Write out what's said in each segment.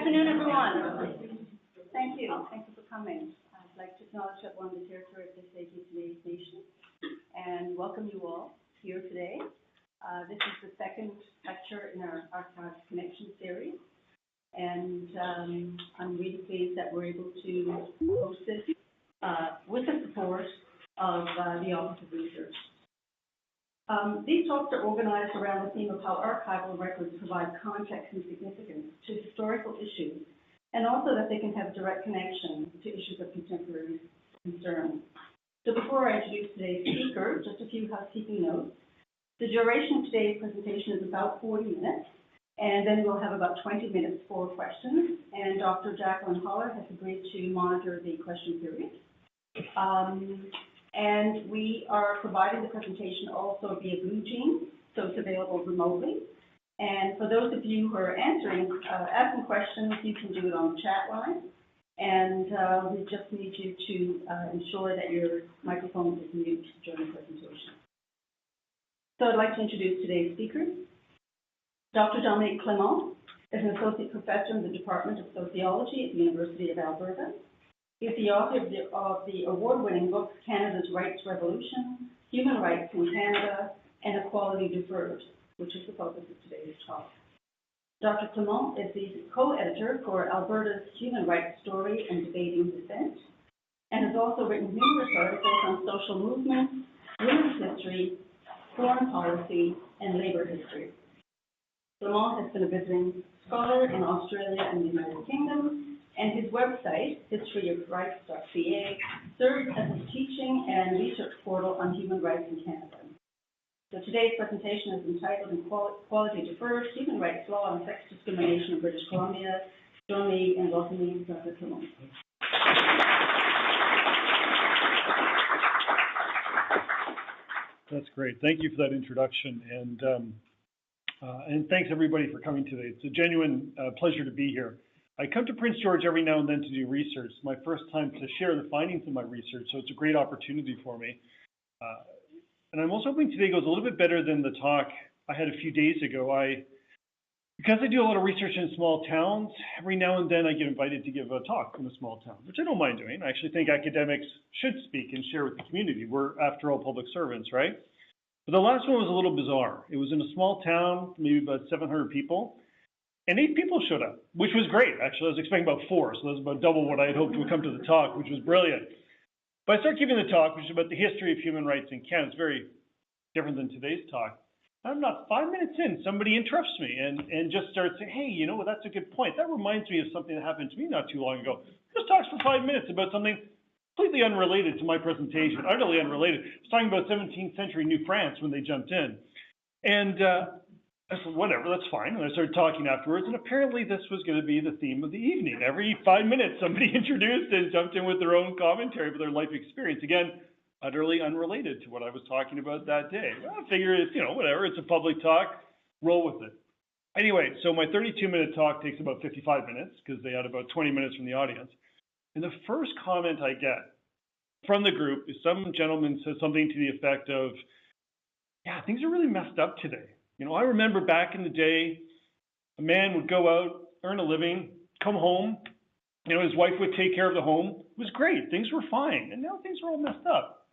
afternoon, everyone. Thank you. Thank you for coming. I'd like to acknowledge that we're on the territory of the Métis Nation and welcome you all here today. This is the second lecture in our Archives Connection series, and I'm really pleased that we're able to host this with the support of the Office of Research. These talks are organized around the theme of how archival records provide context and significance to historical issues, and also that they can have direct connection to issues of contemporary concern. So before I introduce today's speaker, just a few housekeeping notes. The duration of today's presentation is about 40 minutes, and then we'll have about 20 minutes for questions, and Dr. Jacqueline Holler has agreed to monitor the question period. And we are providing the presentation also via BlueJeans, so it's available remotely. And for those of you who are asking questions, you can do it on the chat line. And we just need you to ensure that your microphone is muted during the presentation. So I'd like to introduce today's speakers. Dr. Dominique Clement is an associate professor in the Department of Sociology at the University of Alberta. He's the author of the award-winning books Canada's Rights Revolution, Human Rights in Canada, and Equality Deferred, which is the focus of today's talk. Dr. Clement is the co-editor for Alberta's Human Rights Story and Debating Dissent, and has also written numerous articles on social movements, women's history, foreign policy, and labor history. Clement has been a visiting scholar in Australia and the United Kingdom, and his website, historyofrights.ca, serves as a teaching and research portal on human rights in Canada. So today's presentation is entitled Equality Deferred, Human Rights Law and Sex Discrimination in British Columbia. Join me in welcoming Dr. Clement. That's great. Thank you for that introduction, and thanks everybody for coming today. It's a genuine pleasure to be here. I come to Prince George every now and then to do research. It's my first time to share the findings of my research, so it's a great opportunity for me. And I'm also hoping today goes a little bit better than the talk I had a few days ago. Because I do a lot of research in small towns, every now and then I get invited to give a talk in a small town, which I don't mind doing. I actually think academics should speak and share with the community. We're, after all, public servants, right? But the last one was a little bizarre. It was in a small town, maybe about 700 people. And 8 people showed up, which was great. Actually, I was expecting about 4, so that was about double what I had hoped would come to the talk, which was brilliant. But I started giving the talk, which is about the history of human rights in Canada. It's very different than today's talk. I'm not 5 minutes in, somebody interrupts me and just starts saying, hey, you know what, that's a good point. That reminds me of something that happened to me not too long ago. Just talks for 5 minutes about something completely unrelated to my presentation, utterly unrelated. I was talking about 17th century New France when they jumped in. And I said, whatever, that's fine. And I started talking afterwards, and apparently this was going to be the theme of the evening. Every 5 minutes, somebody introduced and jumped in with their own commentary about their life experience. Again, utterly unrelated to what I was talking about that day. Well, I figure it's, whatever, it's a public talk, roll with it. Anyway, so my 32-minute talk takes about 55 minutes, because they had about 20 minutes from the audience. And the first comment I get from the group is some gentleman says something to the effect of, yeah, things are really messed up today. I remember back in the day, a man would go out, earn a living, come home, his wife would take care of the home. It was great, things were fine, and now things are all messed up.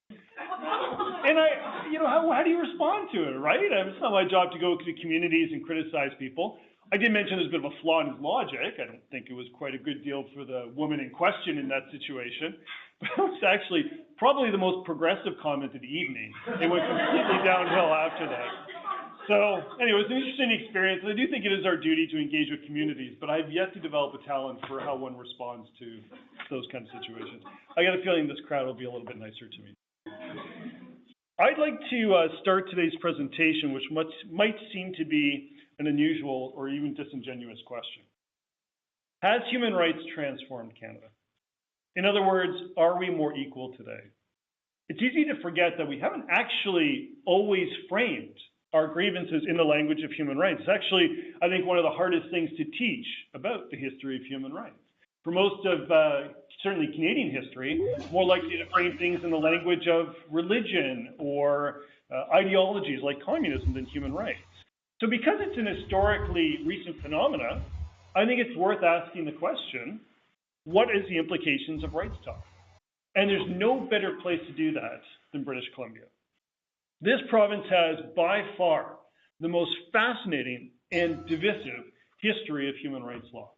And how do you respond to it, right? It's not my job to go to communities and criticize people. I did mention there's a bit of a flaw in his logic. I don't think it was quite a good deal for the woman in question in that situation. But it was actually probably the most progressive comment of the evening. It went completely downhill after that. So anyway, it was an interesting experience. I do think it is our duty to engage with communities, but I've yet to develop a talent for how one responds to those kind of situations. I got a feeling this crowd will be a little bit nicer to me. I'd like to start today's presentation, which might seem to be an unusual or even disingenuous question. Has human rights transformed Canada? In other words, are we more equal today? It's easy to forget that we haven't actually always framed our grievances in the language of human rights. It's actually, I think, one of the hardest things to teach about the history of human rights. For most of, certainly Canadian history, more likely to frame things in the language of religion or ideologies like communism than human rights. So because it's an historically recent phenomena, I think it's worth asking the question, what is the implications of rights talk? And there's no better place to do that than British Columbia. This province has by far the most fascinating and divisive history of human rights law.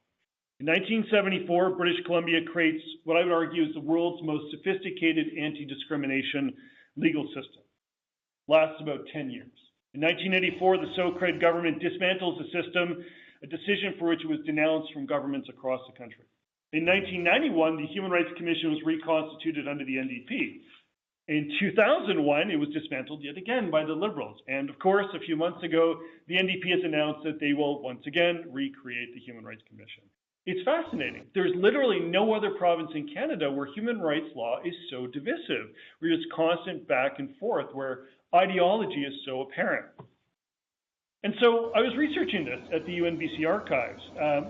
In 1974, British Columbia creates what I would argue is the world's most sophisticated anti-discrimination legal system. Lasts about 10 years. In 1984, the so-called government dismantles the system, a decision for which it was denounced from governments across the country. In 1991, the Human Rights Commission was reconstituted under the NDP. In 2001, it was dismantled yet again by the Liberals. And of course, a few months ago, the NDP has announced that they will once again recreate the Human Rights Commission. It's fascinating. There's literally no other province in Canada where human rights law is so divisive, where it's constant back and forth, where ideology is so apparent. And so I was researching this at the UNBC Archives,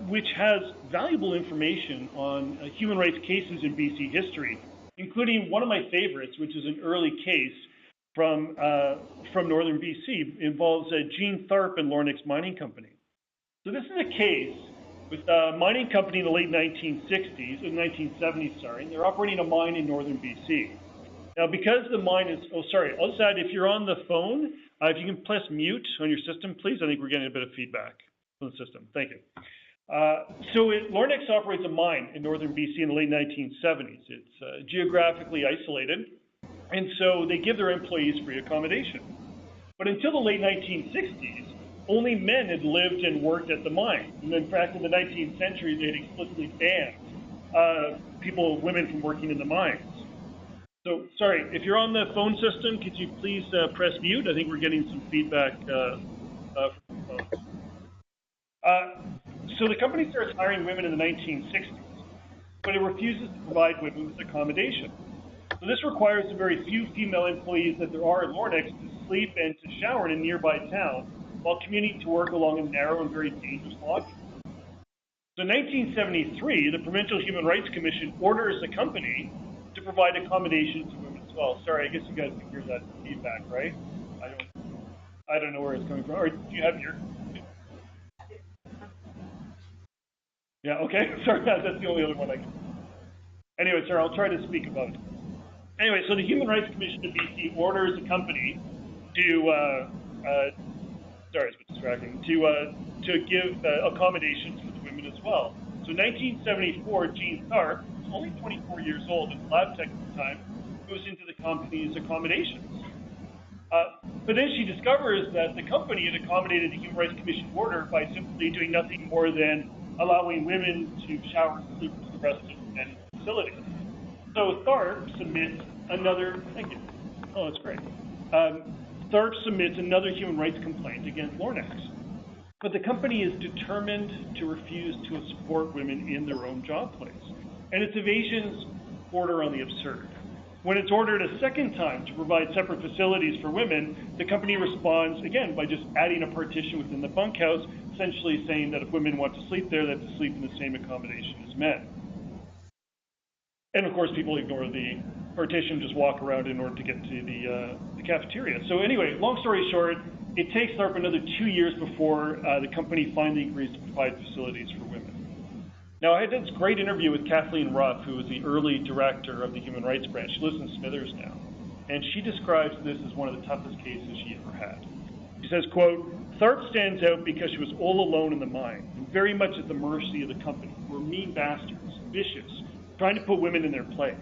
which has valuable information on human rights cases in BC history, including one of my favorites, which is an early case from northern BC. It involves Gene Tharp and Lorraine Mining Company. So this is a case with a mining company in the late 1970s, and they're operating a mine in northern BC. Now, because the mine is, I'll just add, if you're on the phone, if you can press mute on your system, please. I think we're getting a bit of feedback from the system. Thank you. Lornex operates a mine in northern BC in the late 1970s. It's geographically isolated, and so they give their employees free accommodation. But until the late 1960s, only men had lived and worked at the mine. And in fact, in the 19th century, they had explicitly banned women from working in the mines. So, sorry, if you're on the phone system, could you please press mute? I think we're getting some feedback from the phone. So the company starts hiring women in the 1960s, but it refuses to provide women with accommodation. So this requires the very few female employees that there are at Lornex to sleep and to shower in a nearby town while commuting to work along a narrow and very dangerous walking. So in 1973, the Provincial Human Rights Commission orders the company to provide accommodation to women as well. Sorry, I guess you guys can hear that feedback, right? I don't know where it's coming from. Or do you have your? Yeah, okay. Sorry, that's the only other one I can. Anyway, sir, I'll try to speak about it. Anyway, so the Human Rights Commission of BC orders the company to, sorry, it's a bit distracting, to give accommodations for the women as well. So in 1974, Gene Tharp, only 24 years old and lab tech at the time, goes into the company's accommodations. But then she discovers that the company had accommodated the Human Rights Commission order by simply doing nothing more than allowing women to shower and sleep with the rest of the facility. So Tharp submits another, thank you. Oh, that's great. Tharp submits another human rights complaint against Lornex. But the company is determined to refuse to support women in their own job place. And its evasions border on the absurd. When it's ordered a second time to provide separate facilities for women, the company responds, again, by just adding a partition within the bunkhouse, essentially saying that if women want to sleep there, they have to sleep in the same accommodation as men. And of course, people ignore the partition, just walk around in order to get to the cafeteria. So anyway, long story short, it takes Tharp another 2 years before the company finally agrees to provide facilities for women. Now, I had this great interview with Kathleen Ruff, who was the early director of the Human Rights Branch. She lives in Smithers now. And she describes this as one of the toughest cases she ever had. She says, quote, Tharp stands out because she was all alone in the mine and very much at the mercy of the company, who were mean bastards, vicious, trying to put women in their place.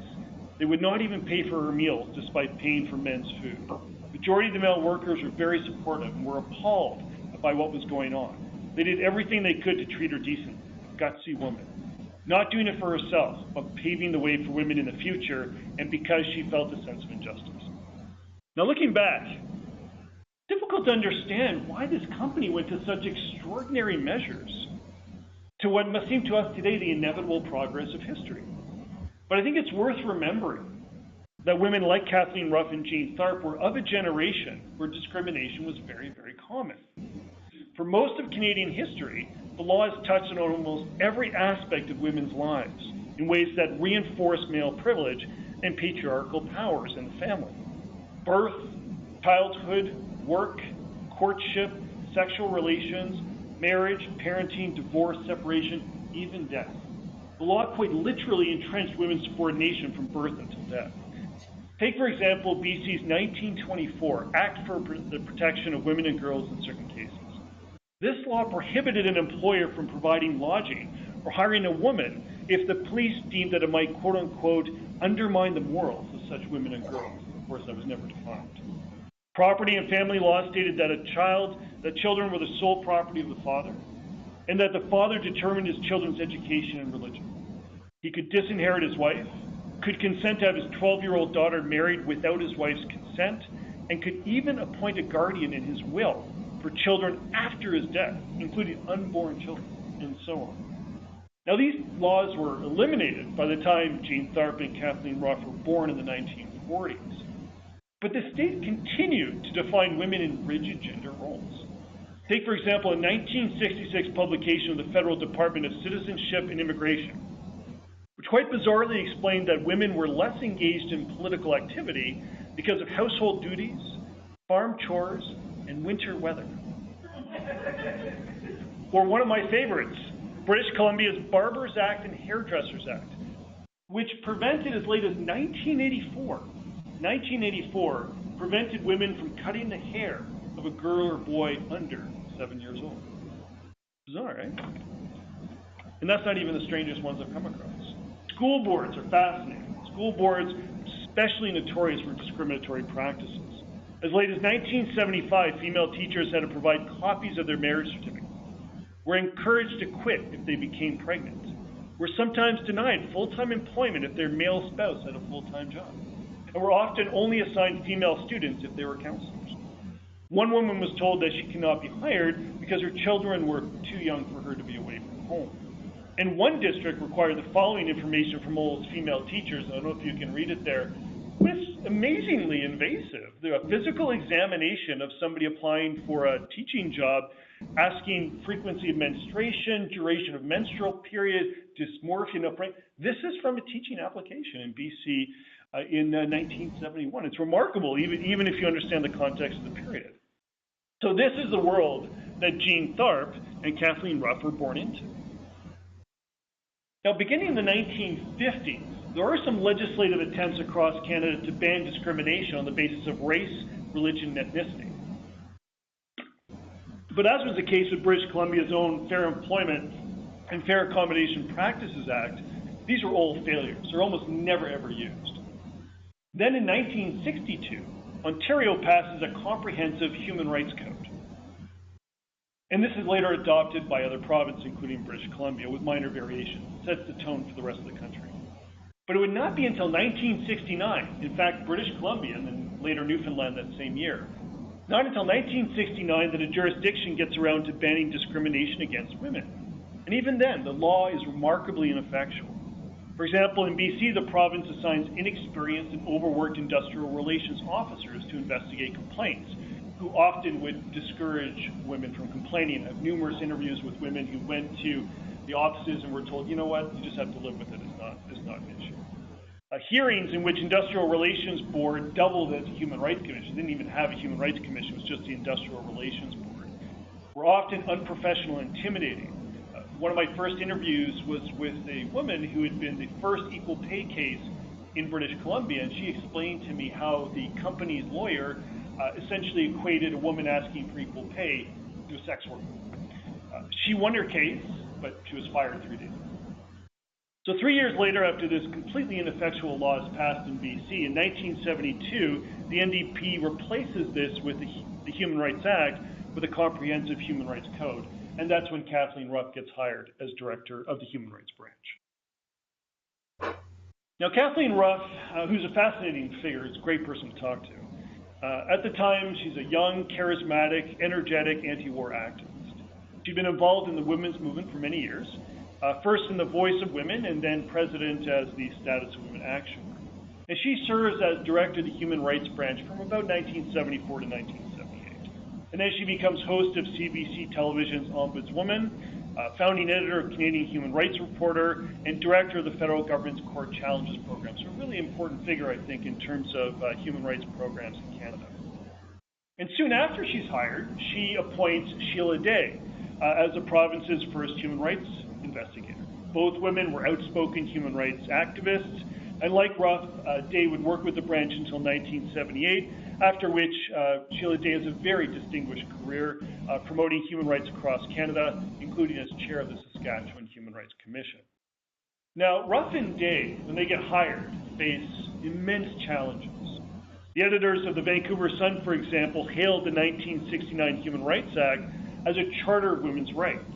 They would not even pay for her meals despite paying for men's food. The majority of the male workers were very supportive and were appalled by what was going on. They did everything they could to treat her decently. Gutsy woman, not doing it for herself, but paving the way for women in the future, and because she felt a sense of injustice. Now, looking back, difficult to understand why this company went to such extraordinary measures to what must seem to us today the inevitable progress of history. But I think it's worth remembering that women like Kathleen Ruff and Gene Tharp were of a generation where discrimination was very, very common. For most of Canadian history, the law has touched on almost every aspect of women's lives in ways that reinforce male privilege and patriarchal powers in the family. Birth, childhood, work, courtship, sexual relations, marriage, parenting, divorce, separation, even death. The law quite literally entrenched women's subordination from birth until death. Take, for example, BC's 1924 Act for the Protection of Women and Girls in Certain Cases. This law prohibited an employer from providing lodging or hiring a woman if the police deemed that it might, quote unquote, undermine the morals of such women and girls. Of course, that was never defined. Property and family law stated that children were the sole property of the father, and that the father determined his children's education and religion. He could disinherit his wife, could consent to have his 12-year-old daughter married without his wife's consent, and could even appoint a guardian in his will for children after his death, including unborn children, and so on. Now, these laws were eliminated by the time Jean Tharp and Kathleen Ruff were born in the 1940s. But the state continued to define women in rigid gender roles. Take, for example, a 1966 publication of the Federal Department of Citizenship and Immigration, which quite bizarrely explained that women were less engaged in political activity because of household duties, farm chores, and winter weather. Or one of my favorites, British Columbia's Barbers Act and Hairdressers Act, which prevented as late as 1984, prevented women from cutting the hair of a girl or boy under 7 years old. Bizarre, right? And that's not even the strangest ones I've come across. School boards are fascinating. School boards especially notorious for discriminatory practices. As late as 1975, female teachers had to provide copies of their marriage certificates, were encouraged to quit if they became pregnant, were sometimes denied full-time employment if their male spouse had a full-time job, and were often only assigned female students if they were counselors. One woman was told that she cannot be hired because her children were too young for her to be away from home. And one district required the following information from all its female teachers. I don't know if you can read it there. But it's amazingly invasive. A physical examination of somebody applying for a teaching job, asking frequency of menstruation, duration of menstrual period, dysmorphia, this is from a teaching application in BC in 1971. It's remarkable, even if you understand the context of the period. So this is the world that Jean Tharp and Kathleen Ruff were born into. Now, beginning in the 1950s, there are some legislative attempts across Canada to ban discrimination on the basis of race, religion, and ethnicity. But as was the case with British Columbia's own Fair Employment and Fair Accommodation Practices Act, these were all failures. They're almost never, ever used. Then in 1962, Ontario passes a comprehensive human rights code. And this is later adopted by other provinces, including British Columbia, with minor variations. It sets the tone for the rest of the country. But it would not be until 1969, in fact, British Columbia, and then later Newfoundland that same year, not until 1969 that a jurisdiction gets around to banning discrimination against women. And even then, the law is remarkably ineffectual. For example, in BC, the province assigns inexperienced and overworked industrial relations officers to investigate complaints, who often would discourage women from complaining. I have numerous interviews with women who went to the offices and were told, you know what, you just have to live with it, it's not an issue. Hearings in which Industrial Relations Board doubled as a Human Rights Commission, didn't even have a Human Rights Commission, it was just the Industrial Relations Board, were often unprofessional and intimidating. One of my first interviews was with a woman who had been the first equal pay case in British Columbia, and she explained to me how the company's lawyer essentially equated a woman asking for equal pay to a sex worker. She won her case, but she was fired 3 days later. So 3 years later, after this completely ineffectual law is passed in BC, in 1972, the NDP replaces this with the Human Rights Act with a comprehensive human rights code. And that's when Kathleen Ruff gets hired as director of the Human Rights Branch. Now, Kathleen Ruff, who's a fascinating figure, is a great person to talk to. At the time, she's a young, charismatic, energetic anti-war activist. She'd been involved in the women's movement for many years, first in the Voice of Women and then president as the Status of Women Action Group. And she serves as director of the Human Rights Branch from about 1974 to 1978. And then she becomes host of CBC Television's Ombudswoman, founding editor of Canadian Human Rights Reporter, and director of the federal government's Court Challenges program. So a really important figure, I think, in terms of human rights programs in Canada. And soon after she's hired, she appoints Sheila Day, as the province's first human rights investigator. Both women were outspoken human rights activists, and like Ruff, Day would work with the branch until 1978, after which Sheila Day has a very distinguished career promoting human rights across Canada, including as chair of the Saskatchewan Human Rights Commission. Now, Ruff and Day, when they get hired, face immense challenges. The editors of the Vancouver Sun, for example, hailed the 1969 Human Rights Act as a charter of women's rights.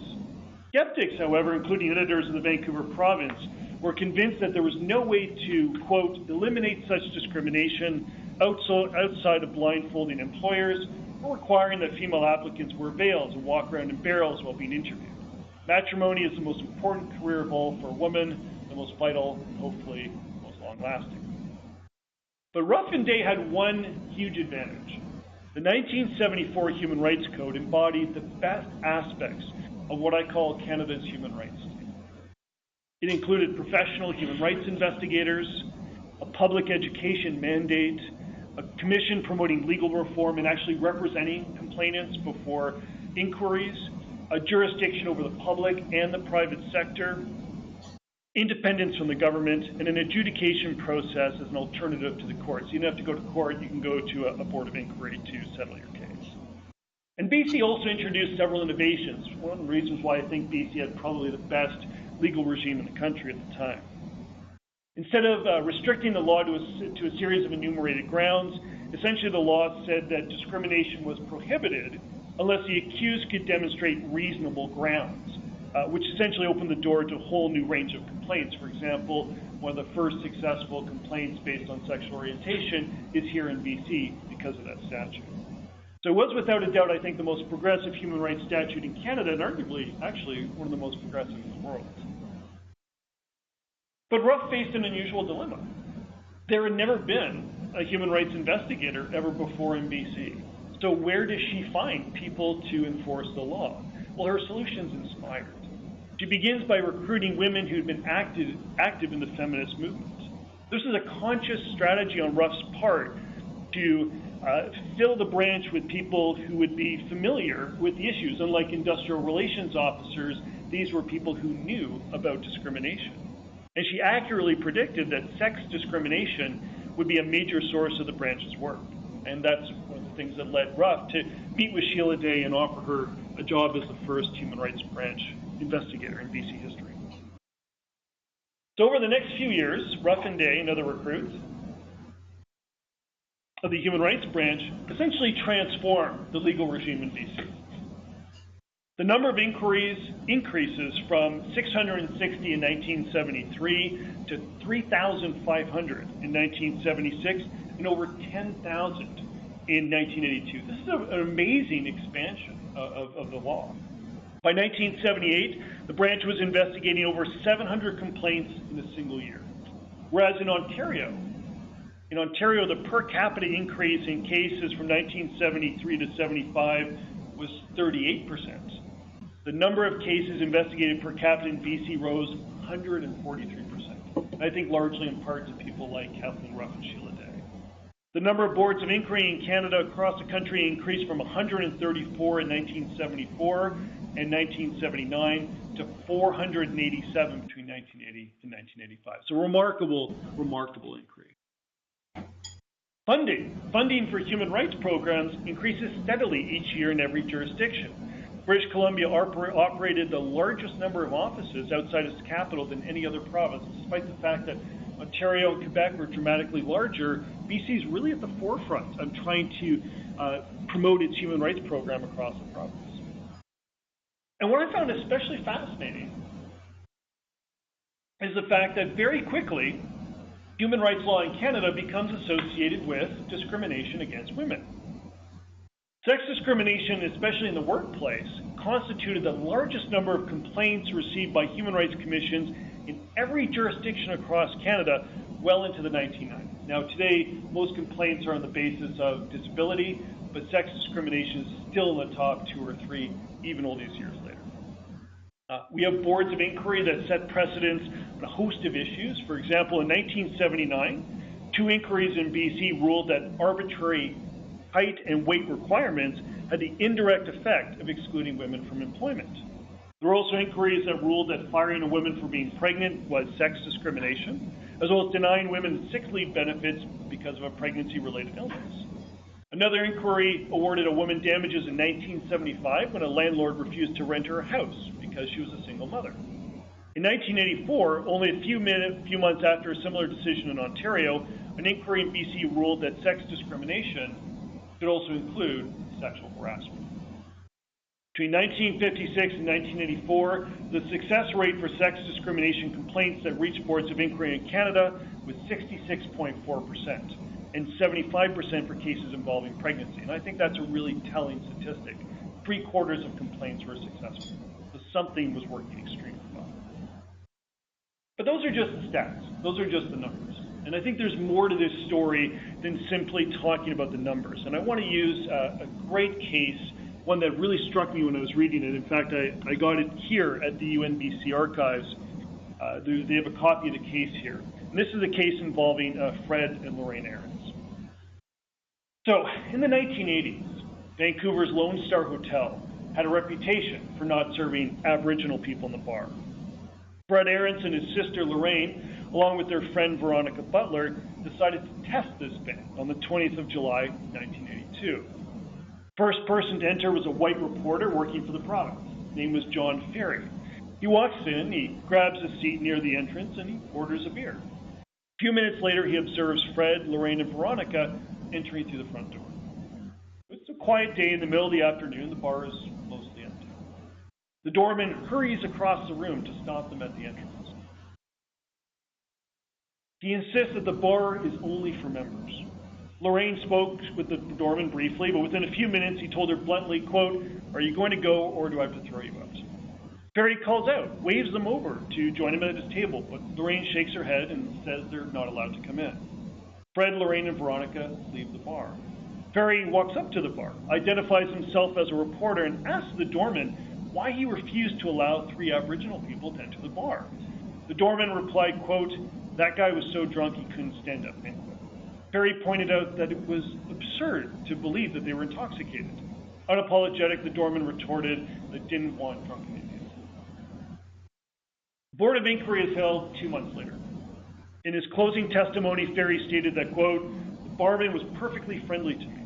Skeptics, however, including editors of the Vancouver province, were convinced that there was no way to, quote, eliminate such discrimination outside of blindfolding employers or requiring that female applicants wear veils and walk around in barrels while being interviewed. Matrimony is the most important career of all for a woman, the most vital, and hopefully most long-lasting. But Ruff and Day had one huge advantage. The 1974 Human Rights Code embodied the best aspects of what I call Canada's human rights state. It included professional human rights investigators, a public education mandate, a commission promoting legal reform and actually representing complainants before inquiries, a jurisdiction over the public and the private sector, independence from the government, and an adjudication process as an alternative to the courts. You don't have to go to court, you can go to a board of inquiry to settle your case. And BC also introduced several innovations, one of the reasons why I think BC had probably the best legal regime in the country at the time. Instead of restricting the law to a series of enumerated grounds, essentially the law said that discrimination was prohibited unless the accused could demonstrate reasonable grounds, which essentially opened the door to a whole new range of complaints. For example, one of the first successful complaints based on sexual orientation is here in BC because of that statute. So it was without a doubt, I think, the most progressive human rights statute in Canada, and arguably, actually, one of the most progressive in the world. But Ruff faced an unusual dilemma. There had never been a human rights investigator ever before in BC. So where does she find people to enforce the law? Well, her solution's inspired. She begins by recruiting women who'd been active in the feminist movement. This is a conscious strategy on Ruff's part to fill the branch with people who would be familiar with the issues. Unlike industrial relations officers, these were people who knew about discrimination. And she accurately predicted that sex discrimination would be a major source of the branch's work. And that's one of the things that led Ruff to meet with Sheila Day and offer her a job as the first human rights branch investigator in BC history. So over the next few years, Ruff and Day and other recruits of the human rights branch essentially transformed the legal regime in BC. The number of inquiries increases from 660 in 1973 to 3,500 in 1976 and over 10,000 in 1982. This is an amazing expansion of the law. By 1978, the branch was investigating over 700 complaints in a single year. Whereas in Ontario, the per capita increase in cases from 1973 to 75 was 38%. The number of cases investigated per capita in BC rose 143%. I think largely in part to people like Kathleen Ruff and Sheila Day. The number of boards of inquiry in Canada across the country increased from 134 in 1974 and 1979 to 487 between 1980 and 1985. So remarkable increase. Funding for human rights programs increases steadily each year in every jurisdiction. British Columbia operated the largest number of offices outside its capital than any other province. Despite the fact that Ontario and Quebec were dramatically larger, BC is really at the forefront of trying to promote its human rights program across the province. And what I found especially fascinating is the fact that very quickly, human rights law in Canada becomes associated with discrimination against women. Sex discrimination, especially in the workplace, constituted the largest number of complaints received by human rights commissions in every jurisdiction across Canada well into the 1990s. Now today, most complaints are on the basis of disability, but sex discrimination is still in the top 2 or 3, even all these years later. We have boards of inquiry that set precedents on a host of issues. For example, in 1979, 2 inquiries in BC ruled that arbitrary height and weight requirements had the indirect effect of excluding women from employment. There were also inquiries that ruled that firing a woman for being pregnant was sex discrimination, as well as denying women sick leave benefits because of a pregnancy-related illness. Another inquiry awarded a woman damages in 1975 when a landlord refused to rent her a house because she was a single mother. In 1984, only a few months after a similar decision in Ontario, an inquiry in BC ruled that sex discrimination could also include sexual harassment. Between 1956 and 1984, the success rate for sex discrimination complaints that reached boards of inquiry in Canada was 66.4%, and 75% for cases involving pregnancy. And I think that's a really telling statistic. 3/4 of complaints were successful. So something was working extremely well. But those are just the stats. Those are just the numbers. And I think there's more to this story than simply talking about the numbers. And I want to use a great case, one that really struck me when I was reading it. In fact, I got it here at the UNBC archives. They have a copy of the case here. And this is a case involving Fred and Lorraine Ahrens. So, in the 1980s, Vancouver's Lone Star Hotel had a reputation for not serving Aboriginal people in the bar. Fred Ahrens and his sister Lorraine, along with their friend Veronica Butler, decided to test this ban on the 20th of July, 1982. First person to enter was a white reporter working for the province. His name was John Ferry. He walks in, he grabs a seat near the entrance, and he orders a beer. A few minutes later, he observes Fred, Lorraine, and Veronica entering through the front door. It's a quiet day in the middle of the afternoon. The bar is mostly empty. The doorman hurries across the room to stop them at the entrance. He insists that the bar is only for members. Lorraine spoke with the doorman briefly, but within a few minutes he told her bluntly, quote, "Are you going to go or do I have to throw you out?" Ferry calls out, waves them over to join him at his table, but Lorraine shakes her head and says they're not allowed to come in. Fred, Lorraine, and Veronica leave the bar. Ferry walks up to the bar, identifies himself as a reporter, and asks the doorman why he refused to allow 3 Aboriginal people to enter the bar. The doorman replied, quote, "That guy was so drunk he couldn't stand up," end quote. Ferry pointed out that it was absurd to believe that they were intoxicated. Unapologetic, the doorman retorted they didn't want drunken Indians. The Board of Inquiry is held 2 months later. In his closing testimony, Ferry stated that, quote, "The barman was perfectly friendly to me.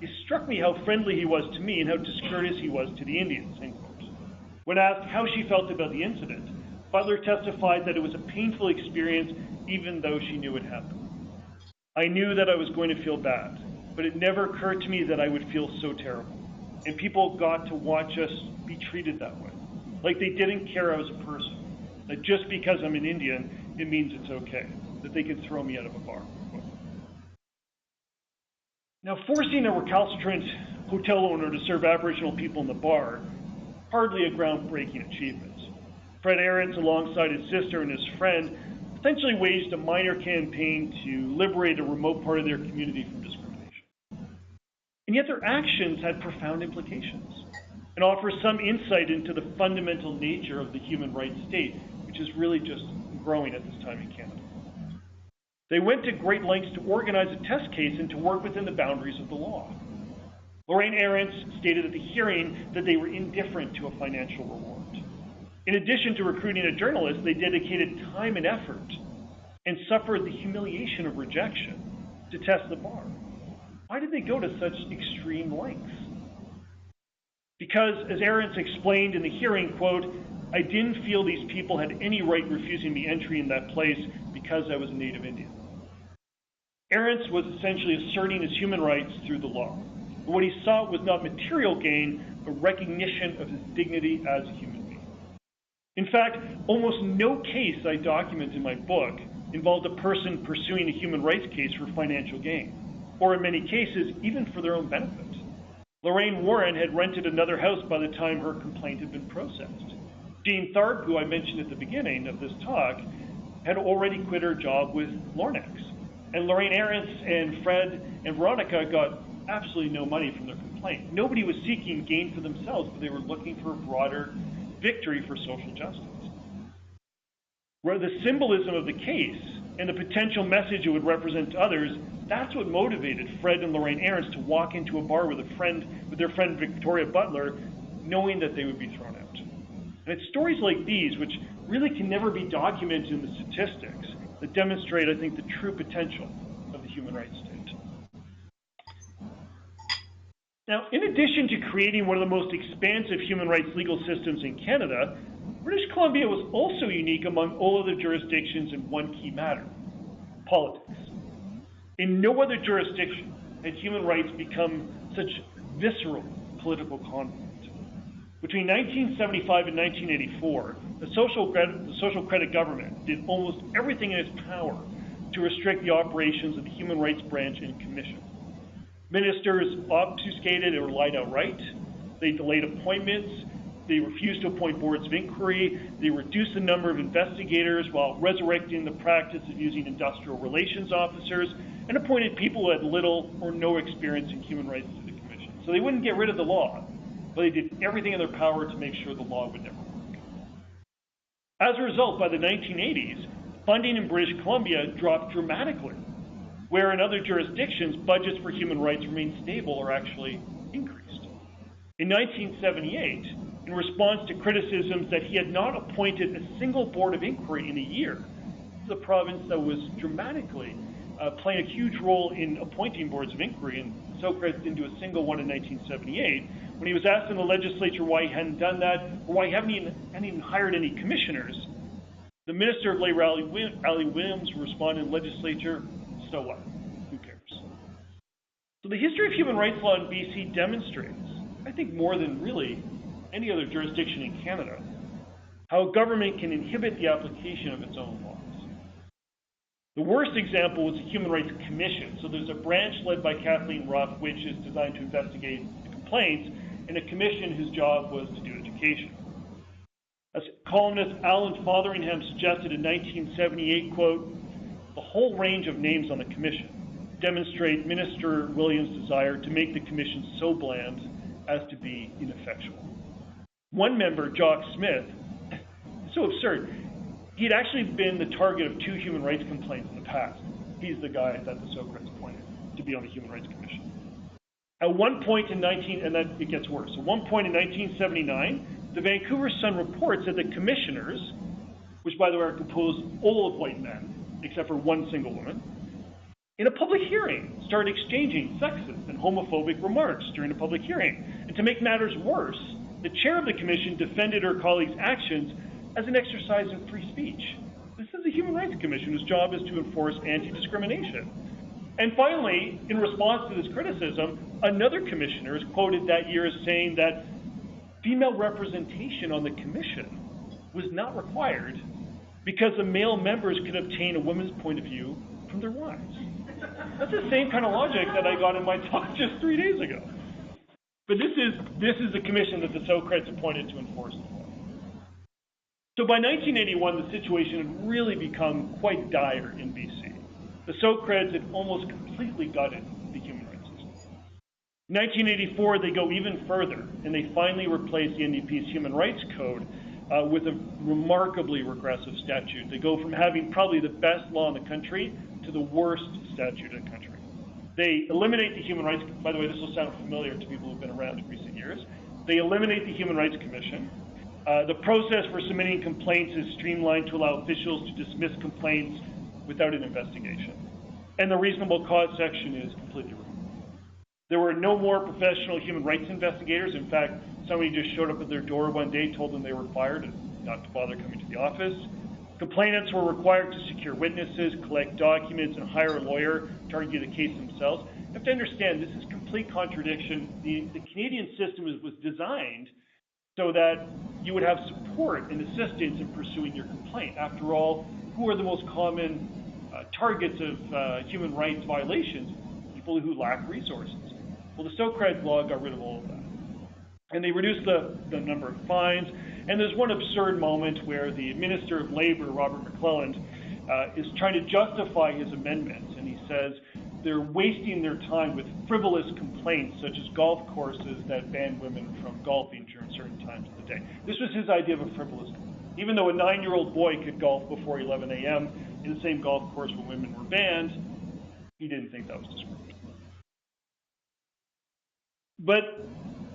It struck me how friendly he was to me and how discourteous he was to the Indians," end quote. When asked how she felt about the incident, Butler testified that it was a painful experience even though she knew it happened. "I knew that I was going to feel bad, but it never occurred to me that I would feel so terrible. And people got to watch us be treated that way. Like they didn't care I was a person. That just because I'm an Indian, it means it's okay. That they can throw me out of a bar." Now, forcing a recalcitrant hotel owner to serve Aboriginal people in the bar, hardly a groundbreaking achievement. Fred Ahrens, alongside his sister and his friend, essentially waged a minor campaign to liberate a remote part of their community from discrimination. And yet their actions had profound implications and offer some insight into the fundamental nature of the human rights state, which is really just growing at this time in Canada. They went to great lengths to organize a test case and to work within the boundaries of the law. Lorraine Ahrens stated at the hearing that they were indifferent to a financial reward. In addition to recruiting a journalist, they dedicated time and effort and suffered the humiliation of rejection to test the bar. Why did they go to such extreme lengths? Because, as Ahrens explained in the hearing, quote, "I didn't feel these people had any right refusing me entry in that place because I was a Native Indian." Ahrens was essentially asserting his human rights through the law. But what he sought was not material gain, but recognition of his dignity as a human being. In fact, almost no case I document in my book involved a person pursuing a human rights case for financial gain, or in many cases, even for their own benefit. Lorraine Warren had rented another house by the time her complaint had been processed. Jean Tharp, who I mentioned at the beginning of this talk, had already quit her job with Lornex. And Lorraine Ahrens and Fred and Veronica got absolutely no money from their complaint. Nobody was seeking gain for themselves, but they were looking for a broader victory for social justice. Where the symbolism of the case and the potential message it would represent to others That's what motivated Fred and Lorraine Ahrens to walk into a bar with their friend Victoria Butler, knowing that they would be thrown out. And it's stories like these, which really can never be documented in the statistics, that demonstrate, I think, the true potential of the human rights state. Now, in addition to creating one of the most expansive human rights legal systems in Canada, British Columbia was also unique among all other jurisdictions in one key matter: politics. In no other jurisdiction had human rights become such visceral political conflict. Between 1975 and 1984, the social credit government did almost everything in its power to restrict the operations of the Human Rights Branch and Commission. Ministers obfuscated or lied outright. They delayed appointments. They refused to appoint boards of inquiry. They reduced the number of investigators while resurrecting the practice of using industrial relations officers, and appointed people who had little or no experience in human rights to the Commission. So they wouldn't get rid of the law, but they did everything in their power to make sure the law would never work. As a result, by the 1980s, funding in British Columbia dropped dramatically, where in other jurisdictions, budgets for human rights remained stable or actually increased. In 1978, in response to criticisms that he had not appointed a single board of inquiry in a year, this is a province that was dramatically playing a huge role in appointing boards of inquiry, and Socrates didn't do a single one in 1978. When he was asked in the legislature why he hadn't done that, or why he hadn't even hired any commissioners, the Minister of Labour, Ali Williams, responded in the legislature, "So what? Who cares?" So the history of human rights law in BC demonstrates, I think more than really any other jurisdiction in Canada, how a government can inhibit the application of its own laws. The worst example was the Human Rights Commission. So there's a branch led by Kathleen Ruff, which is designed to investigate the complaints, and a commission whose job was to do education. As columnist Alan Fotheringham suggested in 1978, quote, "The whole range of names on the commission demonstrate Minister Williams' desire to make the commission so bland as to be ineffectual." One member, Jock Smith, so absurd, he'd actually been the target of 2 human rights complaints in the past. He's the guy that the Socrates appointed to be on the Human Rights Commission. At one point in it gets worse. At one point in 1979, the Vancouver Sun reports that the commissioners, which by the way are composed all of white men, except for one single woman, in a public hearing started exchanging sexist and homophobic remarks during a public hearing. And to make matters worse, the chair of the commission defended her colleagues' actions as an exercise in free speech. This is the Human Rights Commission, whose job is to enforce anti-discrimination. And finally, in response to this criticism, another commissioner is quoted that year as saying that female representation on the commission was not required because the male members could obtain a woman's point of view from their wives. That's the same kind of logic that I got in my talk just 3 days ago. But this is the commission that the Socrates appointed to enforce the law. So by 1981, the situation had really become quite dire in BC. The Socrates had almost completely gutted the human rights system. In 1984, they go even further, and they finally replace the NDP's Human Rights Code with a remarkably regressive statute. They go from having probably the best law in the country to the worst statute in the country. They eliminate the Human Rights, by the way, this will sound familiar to people who've been around in recent years. They eliminate the Human Rights Commission. The process for submitting complaints is streamlined to allow officials to dismiss complaints without an investigation. And the reasonable cause section is completely removed. There were no more professional human rights investigators. In fact, somebody just showed up at their door one day, told them they were fired and not to bother coming to the office. Complainants were required to secure witnesses, collect documents, and hire a lawyer to argue the case themselves. You have to understand, this is complete contradiction. The Canadian system was designed so that you would have support and assistance in pursuing your complaint. After all, who are the most common targets of human rights violations? People who lack resources. Well, the Socrates law got rid of all of that. And they reduced the number of fines. And there's one absurd moment where the Minister of Labour, Robert McClelland, is trying to justify his amendments. And he says they're wasting their time with frivolous complaints, such as golf courses that ban women from golfing during certain times of the day. This was his idea of a frivolous complaint. Even though a 9-year-old boy could golf before 11 a.m. in the same golf course when women were banned, He didn't think that was discriminatory. But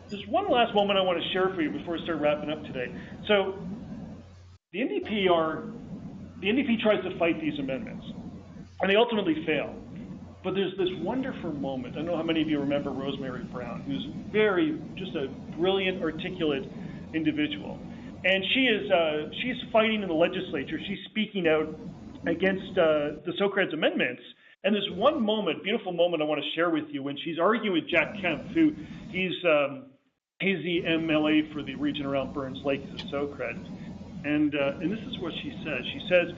there's one last moment I want to share for you before we start wrapping up today. So the NDP tries to fight these amendments, and they ultimately fail. But there's this wonderful moment. I don't know how many of you remember Rosemary Brown, who's just a brilliant, articulate individual. And she's fighting in the legislature. She's speaking out against the Socrates amendments. And there's one moment, beautiful moment, I want to share with you when she's arguing with Jack Kemp, who he's the MLA for the region around Burns Lake, the Socrates. And this is what she says. She says,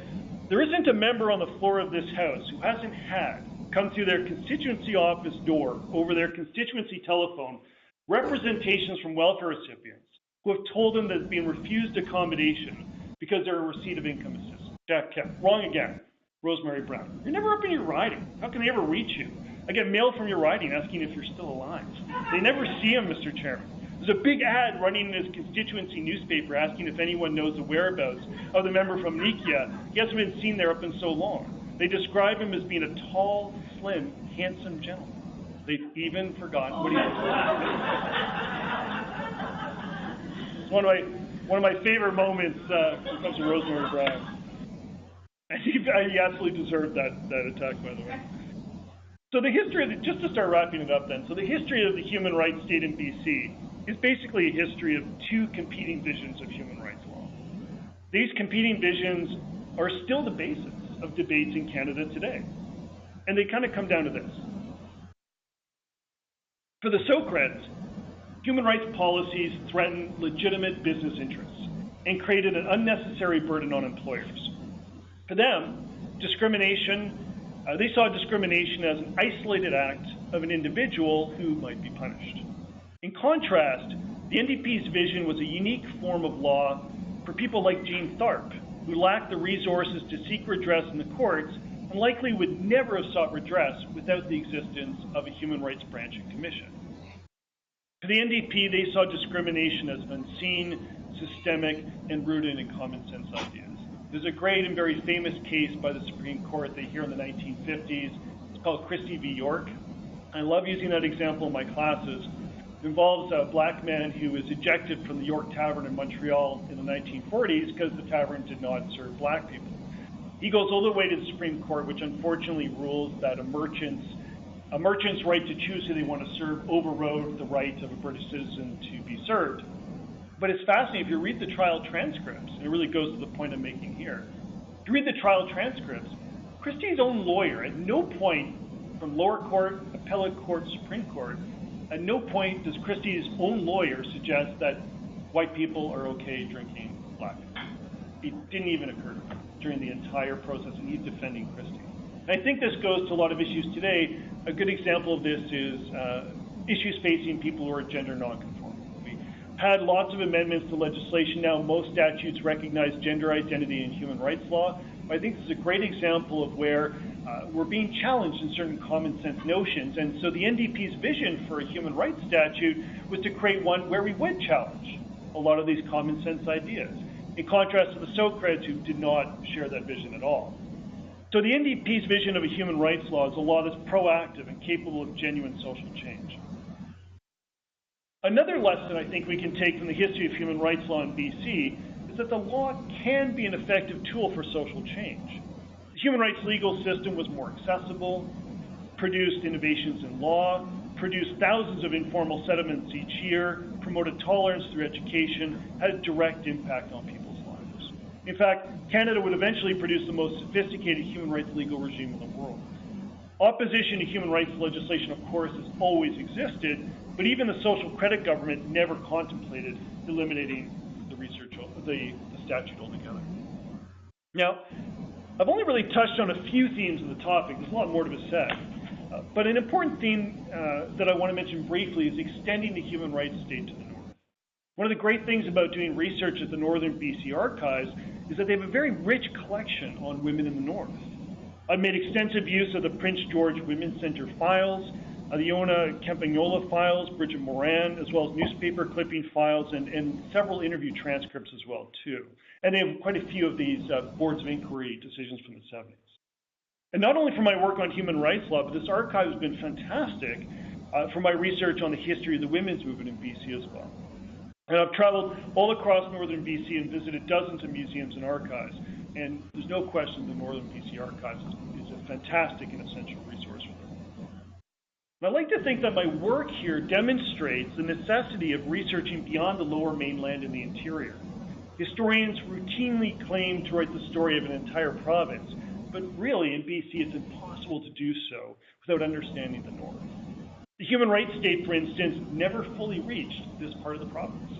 "There isn't a member on the floor of this House who hasn't had come through their constituency office door, over their constituency telephone, representations from welfare recipients who have told them that they've been refused accommodation because they're in receipt of income assistance." Jack Kemp, wrong again. Rosemary Brown, you're never up in your riding. How can they ever reach you? I get mail from your riding asking if you're still alive. They never see him, Mr. Chairman. There's a big ad running in his constituency newspaper asking if anyone knows the whereabouts of the member from Nikia. He hasn't been seen there up in so long. They describe him as being a tall, slim, handsome gentleman. They've even forgotten what he looks like. It's one of my favorite moments when it comes to Rosemary Brown. And he absolutely deserved that attack, by the way. So the history of just to start wrapping it up then, so the history of the human rights state in BC is basically a history of two competing visions of human rights law. These competing visions are still the basis of debates in Canada today. And they kind of come down to this. For the Socrates, human rights policies threaten legitimate business interests and created an unnecessary burden on employers. For them, they saw discrimination as an isolated act of an individual who might be punished. In contrast, the NDP's vision was a unique form of law for people like Jean Tharp, who lacked the resources to seek redress in the courts and likely would never have sought redress without the existence of a human rights branch and commission. For the NDP, they saw discrimination as unseen, systemic, and rooted in common sense ideas. There's a great and very famous case by the Supreme Court they hear in the 1950s. It's called Christie v. York. I love using that example in my classes. It involves a black man who was ejected from the York Tavern in Montreal in the 1940s because the tavern did not serve black people. He goes all the way to the Supreme Court, which unfortunately rules that a merchant's right to choose who they want to serve overrode the right of a British citizen to be served. But it's fascinating, if you read the trial transcripts, and it really goes to the point I'm making here. If you read the trial transcripts, Christie's own lawyer, at no point from lower court, appellate court, Supreme Court, at no point does Christie's own lawyer suggest that white people are okay drinking black. It didn't even occur during the entire process, and he's defending Christie. And I think this goes to a lot of issues today. A good example of this is issues facing people who are gender nonconforming. Had lots of amendments to legislation now. Most statutes recognize gender identity in human rights law. But I think this is a great example of where we're being challenged in certain common sense notions. And so the NDP's vision for a human rights statute was to create one where we would challenge a lot of these common sense ideas, in contrast to the Socrates, who did not share that vision at all. So the NDP's vision of a human rights law is a law that's proactive and capable of genuine social change. Another lesson I think we can take from the history of human rights law in BC is that the law can be an effective tool for social change. The human rights legal system was more accessible, produced innovations in law, produced thousands of informal settlements each year, promoted tolerance through education, had a direct impact on people's lives. In fact, Canada would eventually produce the most sophisticated human rights legal regime in the world. Opposition to human rights legislation, of course, has always existed, but even the social credit government never contemplated eliminating the statute altogether. Now, I've only really touched on a few themes of the topic. There's a lot more to be said. But an important theme that I want to mention briefly is extending the human rights state to the north. One of the great things about doing research at the Northern BC Archives is that they have a very rich collection on women in the north. I've made extensive use of the Prince George Women's Centre files, the Iona Campagnola files, Bridget Moran, as well as newspaper clipping files, and several interview transcripts as well, too. And they have quite a few of these boards of inquiry decisions from the 70s. And not only for my work on human rights law, but this archive has been fantastic for my research on the history of the women's movement in BC as well. And I've traveled all across northern BC and visited dozens of museums and archives. And there's no question the Northern BC Archives is a fantastic and essential resource for them. And I'd like to think that my work here demonstrates the necessity of researching beyond the Lower Mainland and the interior. Historians routinely claim to write the story of an entire province, but really in BC it's impossible to do so without understanding the North. The human rights state, for instance, never fully reached this part of the province.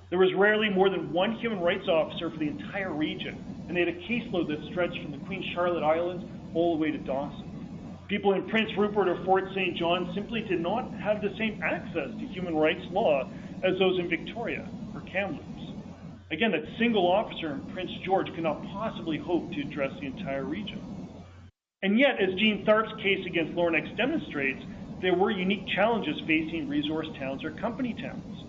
There was rarely more than one human rights officer for the entire region, and they had a caseload that stretched from the Queen Charlotte Islands all the way to Dawson. People in Prince Rupert or Fort St. John simply did not have the same access to human rights law as those in Victoria or Kamloops. Again, that single officer in Prince George could not possibly hope to address the entire region. And yet, as Jean Tharp's case against Lorraine demonstrates, there were unique challenges facing resource towns or company towns.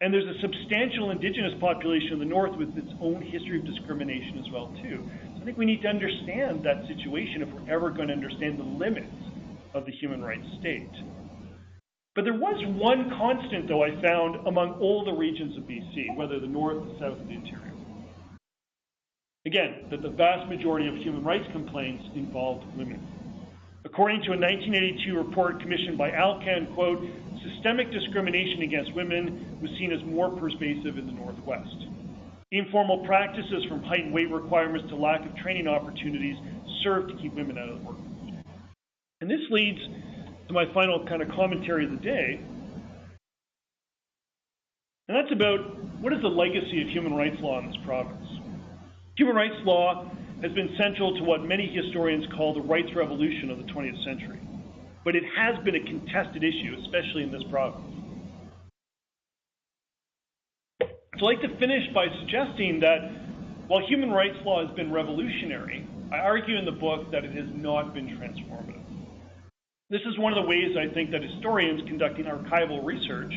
And there's a substantial Indigenous population in the North with its own history of discrimination as well, too. So I think we need to understand that situation if we're ever going to understand the limits of the human rights state. But there was one constant, though, I found among all the regions of BC, whether the North, the South, or the interior. Again, that the vast majority of human rights complaints involved women. According to a 1982 report commissioned by Alcan, quote, systemic discrimination against women was seen as more pervasive in the Northwest. Informal practices from height and weight requirements to lack of training opportunities served to keep women out of the workforce. And this leads to my final kind of commentary of the day, and that's about what is the legacy of human rights law in this province. Human rights law has been central to what many historians call the rights revolution of the 20th century. But it has been a contested issue, especially in this province. So I'd like to finish by suggesting that while human rights law has been revolutionary, I argue in the book that it has not been transformative. This is one of the ways I think that historians conducting archival research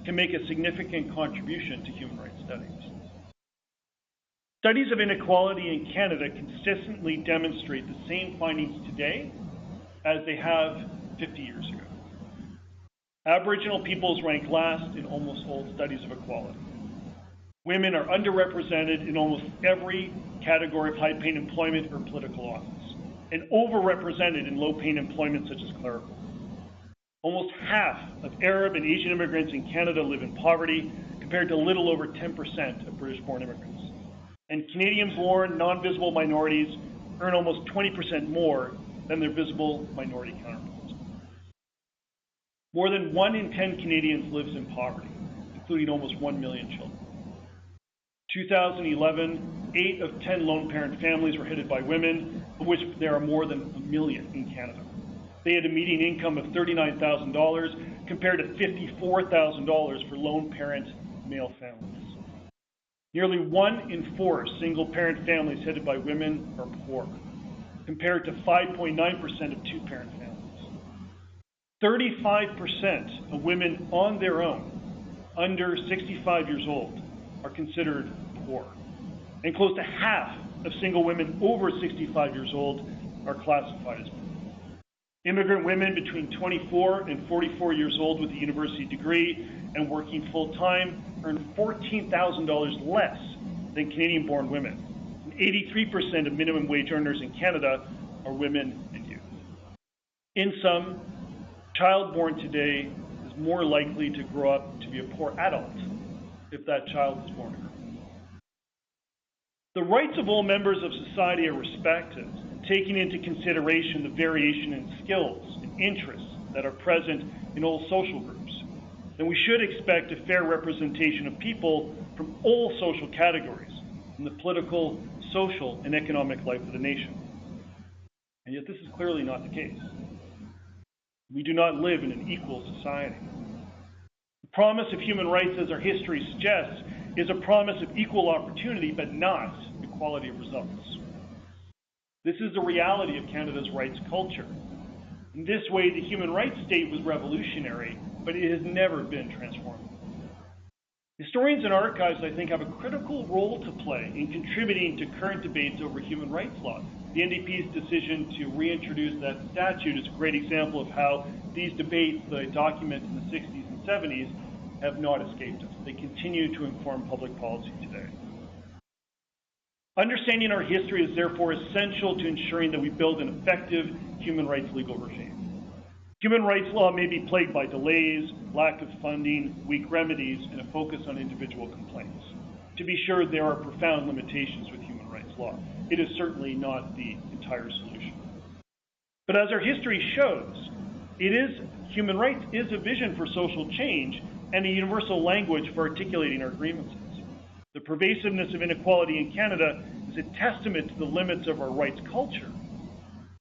can make a significant contribution to human rights studies. Studies of inequality in Canada consistently demonstrate the same findings today as they have 50 years ago. Aboriginal peoples rank last in almost all studies of equality. Women are underrepresented in almost every category of high-paying employment or political office, and overrepresented in low-paying employment such as clerical. Almost half of Arab and Asian immigrants in Canada live in poverty, compared to a little over 10% of British-born immigrants. And Canadian-born non-visible minorities earn almost 20% more than their visible minority counterparts. More than 1 in 10 Canadians lives in poverty, including almost 1 million children. 2011, 8 of 10 lone parent families were headed by women, of which there are more than 1 million in Canada. They had a median income of $39,000 compared to $54,000 for lone parent male families. Nearly 1 in 4 single-parent families headed by women are poor, compared to 5.9% of two-parent families. 35% of women on their own, under 65 years old, are considered poor. And close to half of single women over 65 years old are classified as poor. Immigrant women between 24 and 44 years old with a university degree and working full-time earn $14,000 less than Canadian-born women. And 83% of minimum wage earners in Canada are women and youth. In sum, a child born today is more likely to grow up to be a poor adult if that child is born a girl. The rights of all members of society are respected, taking into consideration the variation in skills and interests that are present in all social groups. And we should expect a fair representation of people from all social categories in the political, social, and economic life of the nation. And yet this is clearly not the case. We do not live in an equal society. The promise of human rights, as our history suggests, is a promise of equal opportunity, but not equality of results. This is the reality of Canada's rights culture. In this way, the human rights state was revolutionary, but it has never been transformative. Historians and archives, I think, have a critical role to play in contributing to current debates over human rights law. The NDP's decision to reintroduce that statute is a great example of how these debates, the documents in the 60s and 70s, have not escaped us. They continue to inform public policy today. Understanding our history is therefore essential to ensuring that we build an effective human rights legal regime. Human rights law may be plagued by delays, lack of funding, weak remedies, and a focus on individual complaints. To be sure, there are profound limitations with human rights law. It is certainly not the entire solution. But as our history shows, human rights is a vision for social change and a universal language for articulating our grievances. The pervasiveness of inequality in Canada is a testament to the limits of our rights culture,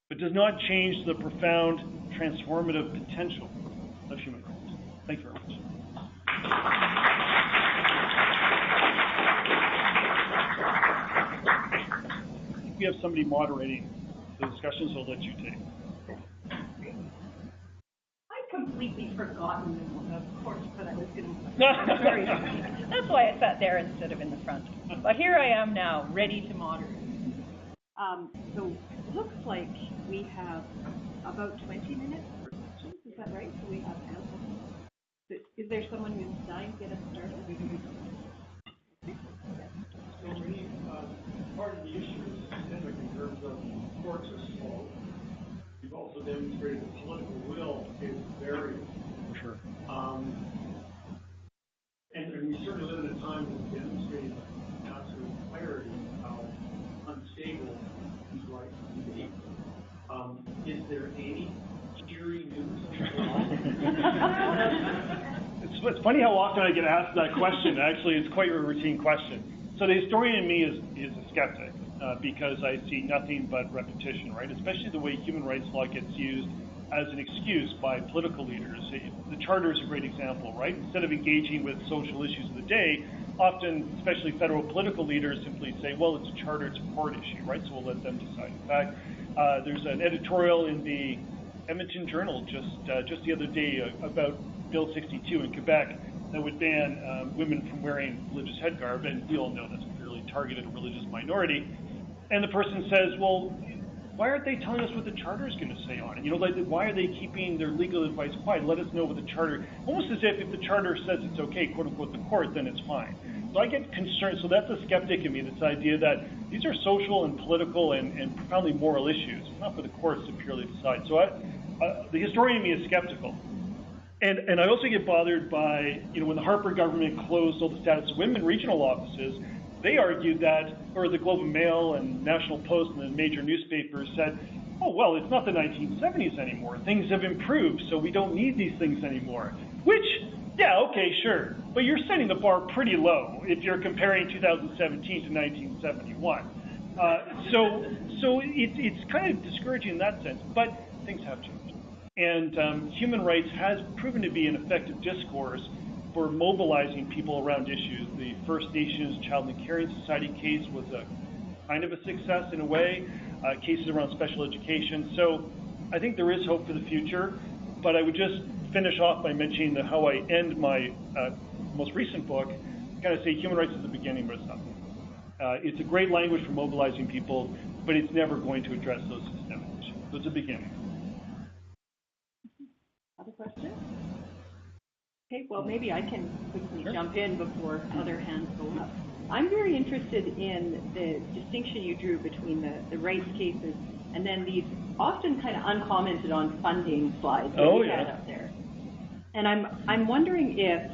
but does not change the profound transformative potential of human rights. Thank you very much. I think we have somebody moderating the discussion, so I'll let you take. I'd completely forgotten, of course, that I was going to. Sorry. That's why I sat there instead of in the front. But here I am now, ready to moderate. So it looks like we have about 20 minutes for questions. Is that right? So we have ample. Is there someone who's dying to get us started? So part of the issue is systemic in terms of courts are slow. You've also demonstrated the political will is variable. Sure. And we certainly live in a time that's demonstrating absolute clarity of how unstable these rights can be. Is there any cheery news on the It's funny how often I get asked that question. Actually, it's quite a routine question. So the historian in me is a skeptic because I see nothing but repetition, right? Especially the way human rights law gets used as an excuse by political leaders. The Charter is a great example, right? Instead of engaging with social issues of the day, often, especially federal political leaders, simply say, well, it's a Charter, it's a court issue, right? So we'll let them decide. In fact, there's an editorial in the Edmonton Journal just the other day about Bill 62 in Quebec that would ban women from wearing religious headgarb, and we all know that's clearly targeted a religious minority. And the person says, well, why aren't they telling us what the Charter is going to say on it? You know, like, why are they keeping their legal advice quiet? Let us know what the Charter, almost as if the Charter says it's okay, quote unquote, the court, then it's fine. So I get concerned. So that's a skeptic in me, this idea that these are social and political and profoundly moral issues. It's not for the courts to purely decide. So the historian in me is skeptical. And I also get bothered by, you know, when the Harper government closed all the Status of Women regional offices, they argued that, or the Globe and Mail and National Post and the major newspapers said, oh, well, it's not the 1970s anymore. Things have improved, so we don't need these things anymore. Which, yeah, okay, sure. But you're setting the bar pretty low if you're comparing 2017 to 1971. So it's kind of discouraging in that sense, but things have changed. And human rights has proven to be an effective discourse for mobilizing people around issues. The First Nations Child and Caring Society case was a kind of a success in a way, cases around special education. So I think there is hope for the future, but I would just finish off by mentioning how I end my most recent book, kind of say human rights is the beginning, but it's not. It's a great language for mobilizing people, but it's never going to address those systemic issues. So it's a beginning. Other questions? Okay, well, maybe I can quickly jump in before other hands go up. I'm very interested in the distinction you drew between the rights cases and then these often kind of uncommented on funding slides that we had up there. And I'm wondering if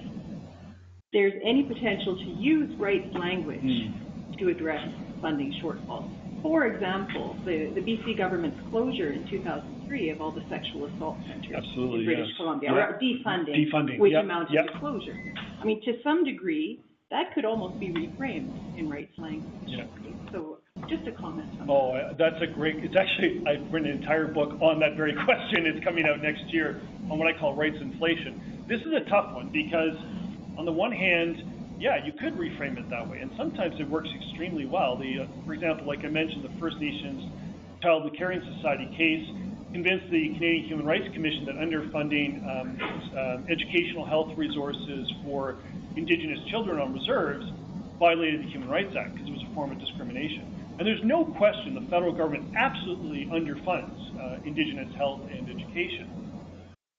there's any potential to use rights language to address funding shortfalls. For example, the BC government's closure in 2003 of all the sexual assault centers in British Columbia, or defunding, which amounted to closure. I mean, to some degree, that could almost be reframed in rights language. Yeah. So just a comment on that. Oh, that's a great, it's actually, I've written an entire book on that very question. It's coming out next year on what I call rights inflation. This is a tough one because on the one hand, yeah, you could reframe it that way, and sometimes it works extremely well. For example, like I mentioned, the First Nations Child and Caring Society case convinced the Canadian Human Rights Commission that underfunding educational health resources for Indigenous children on reserves violated the Human Rights Act because it was a form of discrimination. And there's no question the federal government absolutely underfunds Indigenous health and education.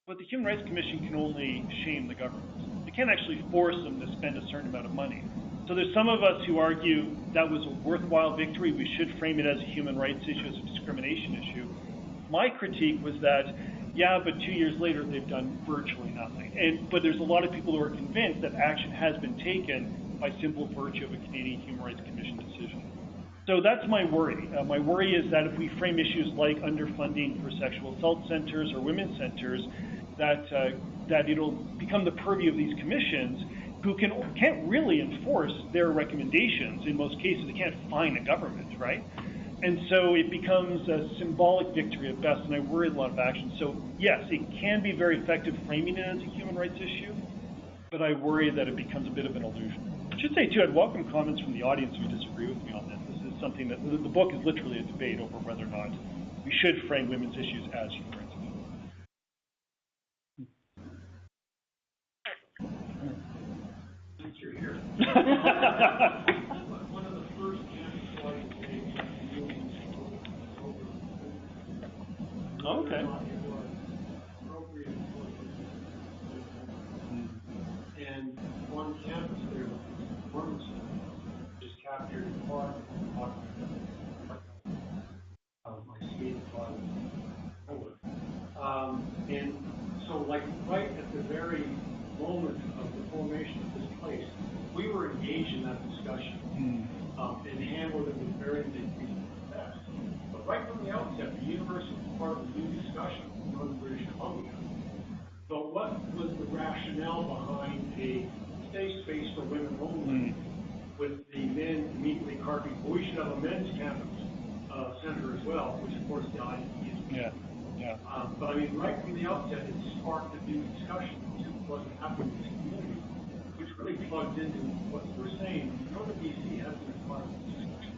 But the Human Rights Commission can only shame the government. They can't actually force them to spend a certain amount of money. So there's some of us who argue that was a worthwhile victory. We should frame it as a human rights issue, as a discrimination issue. My critique was that, yeah, but 2 years later they've done virtually nothing. But there's a lot of people who are convinced that action has been taken by simple virtue of a Canadian Human Rights Commission decision. So that's my worry. My worry is that if we frame issues like underfunding for sexual assault centers or women's centers, that it'll become the purview of these commissions who can't really enforce their recommendations. In most cases, they can't fine a government, right? And so it becomes a symbolic victory at best, and I worry a lot of action. So yes, it can be very effective framing it as a human rights issue, but I worry that it becomes a bit of an illusion. I should say, too, I'd welcome comments from the audience who disagree with me on this. This is something that the book is literally a debate over whether or not we should frame women's issues as human rights issues. Since you're here. One of the first camps was Okay. And one campus there, Mormon Center, just captured part of my state part of Poland. And so, like, right at the very moment of the formation of this place, we were engaged in that discussion and handled it with very decent success. But right from the outset, the university was part of the new discussion in Northern British Columbia. But what was the rationale behind a safe space for women only, with the men immediately carping, well, we should have a men's campus center as well, which of course the IDP is. Yeah. But I mean, right from the outset, it sparked a new discussion into what's happening in this community, which really plugs into what we're saying. Northern BC has been part of this discussion.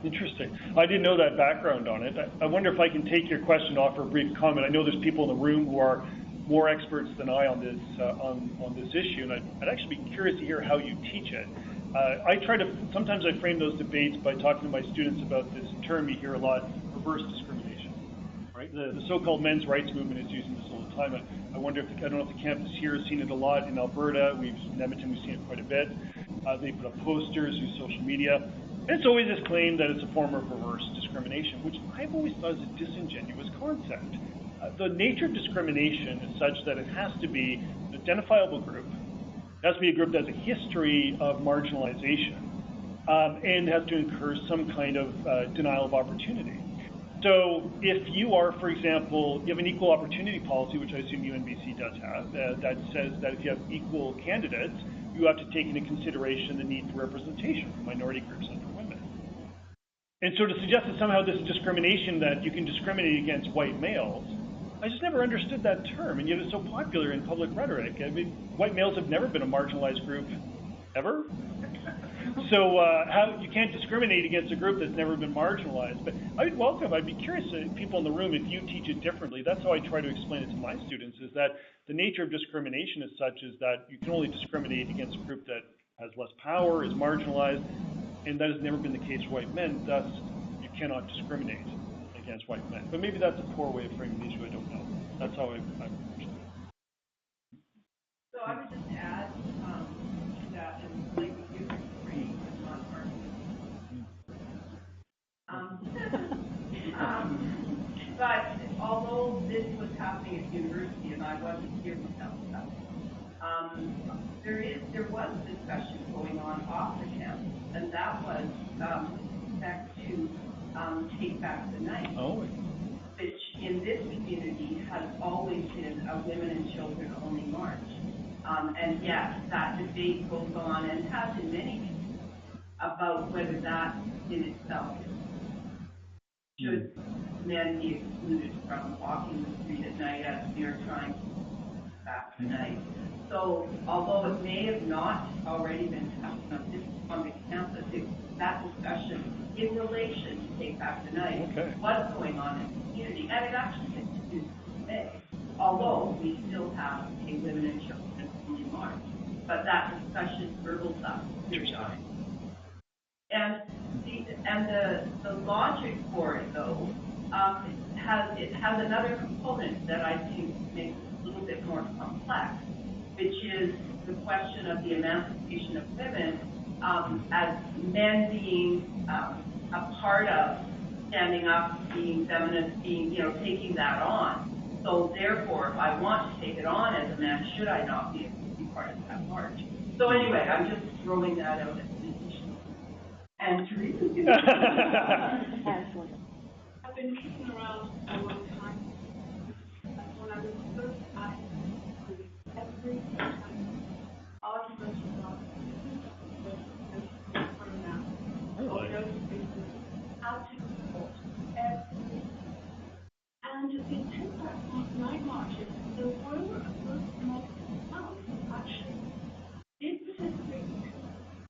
Interesting. I didn't know that background on it. I wonder if I can take your question, offer a brief comment. I know there's people in the room who are more experts than I on this issue, and I'd actually be curious to hear how you teach it. Sometimes I frame those debates by talking to my students about this term you hear a lot, reverse discrimination, right? The so-called men's rights movement is using this all the time. I wonder if, I don't know if the campus here has seen it a lot. In Alberta, in Edmonton, we've seen it quite a bit. They put up posters, use social media. And it's always this claim that it's a form of reverse discrimination, which I've always thought is a disingenuous concept. The nature of discrimination is such that it has to be an identifiable group. It has to be a group that has a history of marginalization and has to incur some kind of denial of opportunity. So if you are, for example, you have an equal opportunity policy, which I assume UNBC does have, that says that if you have equal candidates, you have to take into consideration the need for representation for minority groups and for women. And so to suggest that somehow this is discrimination, that you can discriminate against white males, I just never understood that term, and yet it's so popular in public rhetoric. I mean, white males have never been a marginalized group, ever. So how you can't discriminate against a group that's never been marginalized. But I'd be curious, people in the room, if you teach it differently. That's how I try to explain it to my students, is that the nature of discrimination is such is that you can only discriminate against a group that has less power, is marginalized, and that has never been the case for white men. Thus, you cannot discriminate against white men. But maybe that's a poor way of framing the issue, I don't know. That's how I So I would just add that, and like you were saying, I'm not arguing. But although this was happening at university and I wasn't here myself, there was discussion going on off the campus, and that was back to Take Back the Night, which in this community has always been a women and children only march. And yes, that debate goes on and has in many cases about whether that in itself should men be excluded from walking the street at night as we are trying to back the night. So although it may have not already been happening on the campus, that discussion in relation to Take Back the Night was going on in the community, and it actually continues today, although we still have a women and children only march. But that discussion hurdles up periodically. And the logic for it, though, has another component that I think makes it a little bit more complex, which is the question of the emancipation of women as men being a part of standing up, being feminist, being, taking that on. So therefore, if I want to take it on as a man, should I not be part of that march? So anyway, I'm just throwing that out as an issue. And Teresa, I've been kicking around a long time. When I was first asked, every time argument about and the intent of night marches, there were multiple towns actually did participate in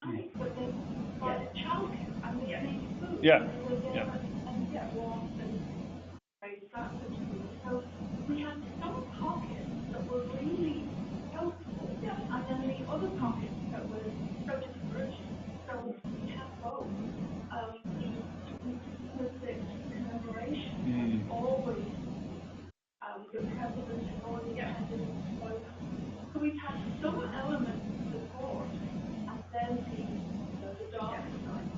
night, but they provided childcare and they made food. Yeah. And they were there and get warm and raise breakfast. So we had some pockets that were really helpful, and then the other pockets that were so discouraging. So we had both. The commemoration always the president and always attended both. So we've had some elements of support, and then the dark side.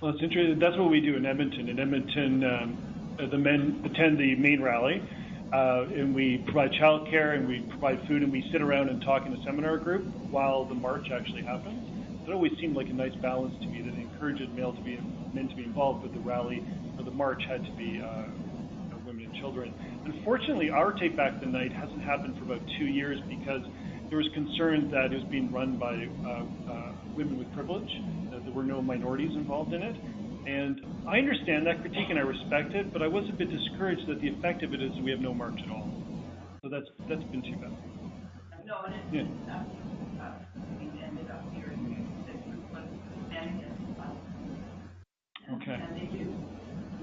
Well, it's interesting. That's what we do in Edmonton. In Edmonton, the men attend the main rally, and we provide childcare and we provide food, and we sit around and talk in a seminar group while the march actually happens. It always seemed like a nice balance to me that it encouraged men to be involved, but the rally or the march had to be women and children. Unfortunately, our Take Back the Night hasn't happened for about 2 years because there was concern that it was being run by women with privilege, that there were no minorities involved in it. And I understand that critique and I respect it, but I was a bit discouraged that the effect of it is we have no march at all. So that's been too bad. No, and it's we ended up hearing different ones and Okay. and they do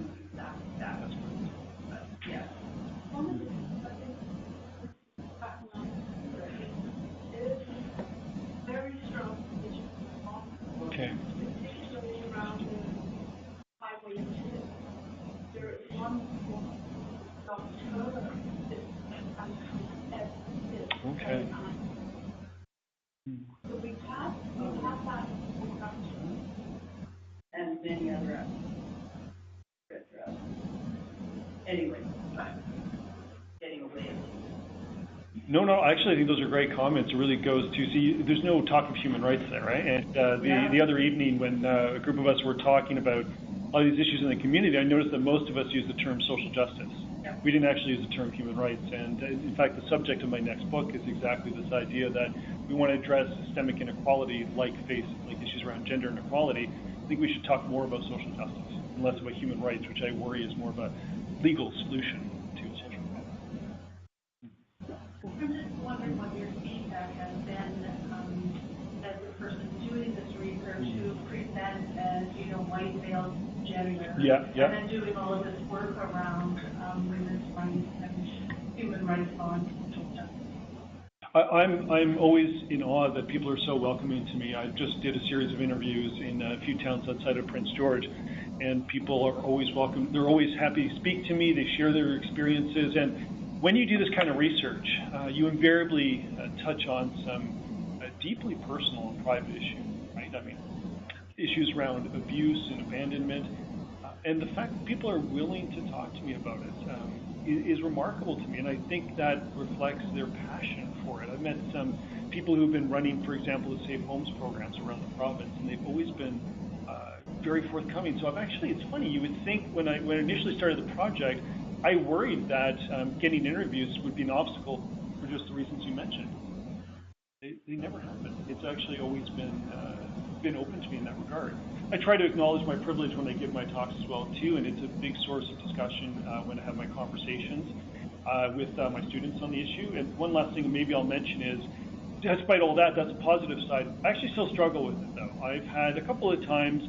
exactly that. That's great. But yeah. One of the things I think back now is very strong position on Okay. particularly around the highway incident. There is one doctor and Okay. So we've had that discussion. And many other anyway, getting away. No, actually, I think those are great comments. It really goes to, see, there's no talk of human rights there, right? And the other evening when a group of us were talking about all these issues in the community, I noticed that most of us use the term social justice. Yeah. We didn't actually use the term human rights. And in fact, the subject of my next book is exactly this idea that we want to address systemic inequality like issues around gender inequality. I think we should talk more about social justice and less about human rights, which I worry is more of a legal solution to social problems. I'm just wondering what your feedback has been as a person doing this research to present as, white male gender, and then doing all of this work around women's rights and human rights on social justice. I'm always in awe that people are so welcoming to me. I just did a series of interviews in a few towns outside of Prince George, and people are always welcome. They're always happy to speak to me. They share their experiences, and when you do this kind of research, you invariably touch on some deeply personal and private issues, right? I mean, issues around abuse and abandonment, and the fact that people are willing to talk to me about it is remarkable to me, and I think that reflects their passion for it. I've met some people who've been running, for example, the Safe Homes programs around the province, and they've always been very forthcoming. So it's funny, you would think when I initially started the project, I worried that getting interviews would be an obstacle for just the reasons you mentioned. They never happen. It's actually always been open to me in that regard. I try to acknowledge my privilege when I give my talks as well too, and it's a big source of discussion when I have my conversations with my students on the issue. And one last thing maybe I'll mention is, despite all that, that's a positive side. I actually still struggle with it though. I've had a couple of times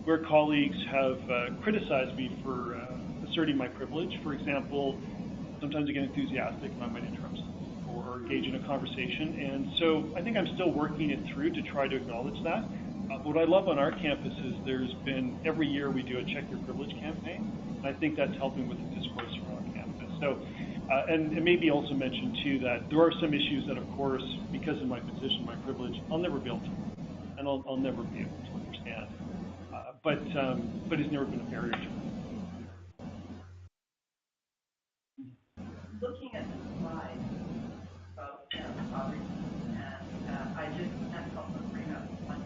where colleagues have criticized me for asserting my privilege. For example, sometimes I get enthusiastic and I might interrupt or engage in a conversation. And so I think I'm still working it through to try to acknowledge that. what I love on our campus is there's been, every year we do a Check Your Privilege campaign, and I think that's helping with the discourse around campus. So, and maybe also mention too that there are some issues that, of course, because of my position, my privilege, I'll never be able to, and I'll never be able to understand. But it's never been a barrier to me. Looking at the slide about poverty, and I just can't help but bring up one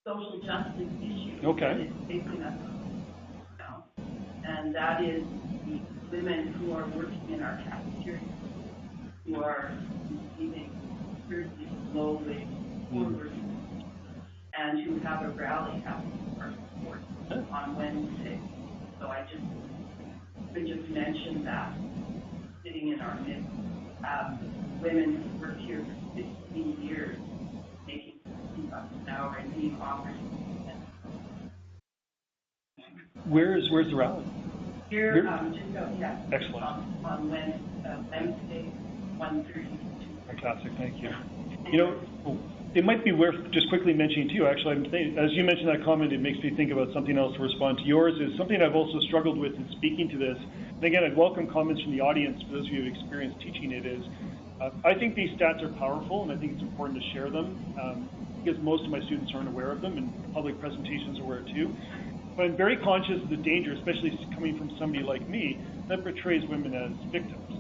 social justice issue that is facing us now, and that is the women who are working in our cafeterias, who are receiving seriously low wage, poor working, and who have a rally happening for our support on Wednesday. So I could just mention that sitting in our midst, women who worked here for 16 years, making $15 an hour and being offered. Where's the rally? Here, just out, yeah. Excellent. On Wednesday, 1:30. Fantastic, thank you. You know, it might be worth just quickly mentioning to you, actually, I'm saying, as you mentioned that comment, it makes me think about something else to respond to yours, is something I've also struggled with in speaking to this. And again, I'd welcome comments from the audience, for those of you who have experience teaching it, is I think these stats are powerful, and I think it's important to share them, because most of my students aren't aware of them, and public presentations are aware too. But I'm very conscious of the danger, especially coming from somebody like me, that portrays women as victims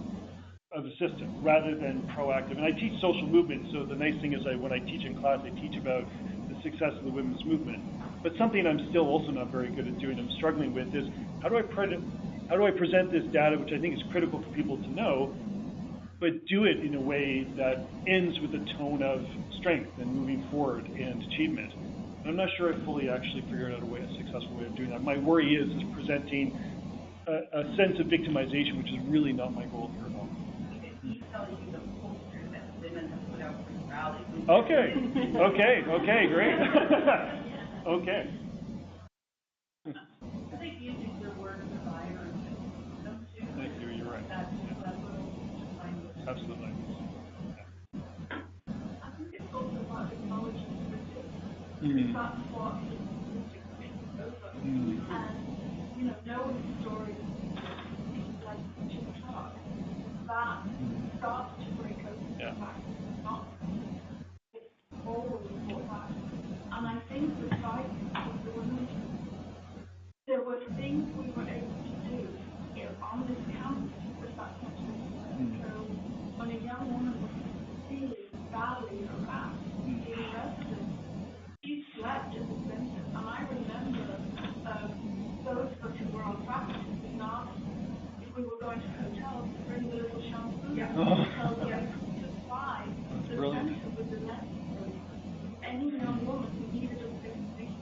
of the system rather than proactive. And I teach social movement, so the nice thing is when I teach in class, I teach about the success of the women's movement. But something I'm still also not very good at doing, I'm struggling with, is how do I present this data, which I think is critical for people to know, but do it in a way that ends with a tone of strength and moving forward and achievement. And I'm not sure I fully actually figured out a successful way of doing that. My worry is presenting a sense of victimization, which is really not my goal here at all. Okay, great. Okay. I think using the word provider. Thank you, you're right. Absolutely. I think it's also about acknowledging criticism. That's what it's over. And, you know, knowing stories like TikTok, that starts to break open the fact that it's not always brought back. And I think the site of the women, there were things we were able to do on this campus with that situation. So when a young woman was really badly harassed in residence, she slept at the center. And I remember those of us who were on faculty being asked if we were going to hotels to bring the little shampoo because we couldn't supply the center with the necessary. Any young woman who needed a face-to-face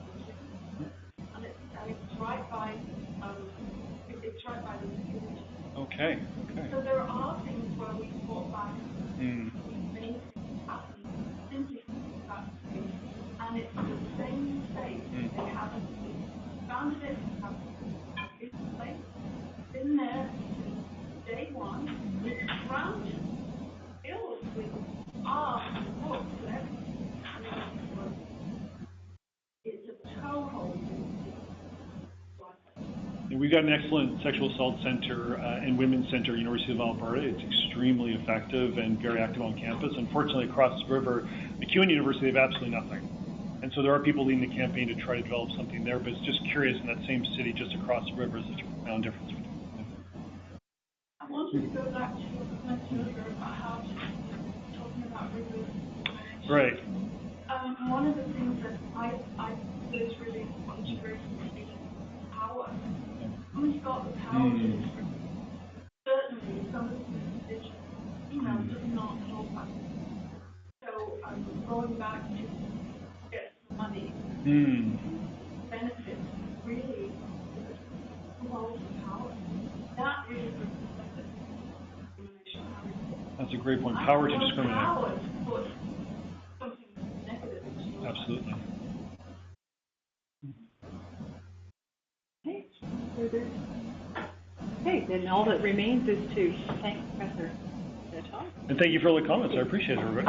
and it's right by the community. Okay. So there are things where we fought back, we made things happen simply from that space, and it's the same space they haven't founded it, it's the place, been there since day one, it's crammed, filled with art and books and everything. It's a toehold. We've got an excellent sexual assault center and women's center at University of Alberta. It's extremely effective and very active on campus. Unfortunately, across the river, MacEwan University, they have absolutely nothing. And so there are people leading the campaign to try to develop something there, but it's just curious, in that same city just across the river, is such a profound difference. I wanted to go back to your comment earlier about how talking about rivers. Right. One of the things that I was really wanted to raise is power. Who's got the power to discriminate? Certainly, somebody who's female does not hold that. So going back to get some money, benefits really who holds the power. That really represents discrimination. That's a great point. Power to discriminate. Power to put something negative into your life. Absolutely. Okay, then all that remains is to thank Professor Dept. And thank you for all the comments. I appreciate it, everybody.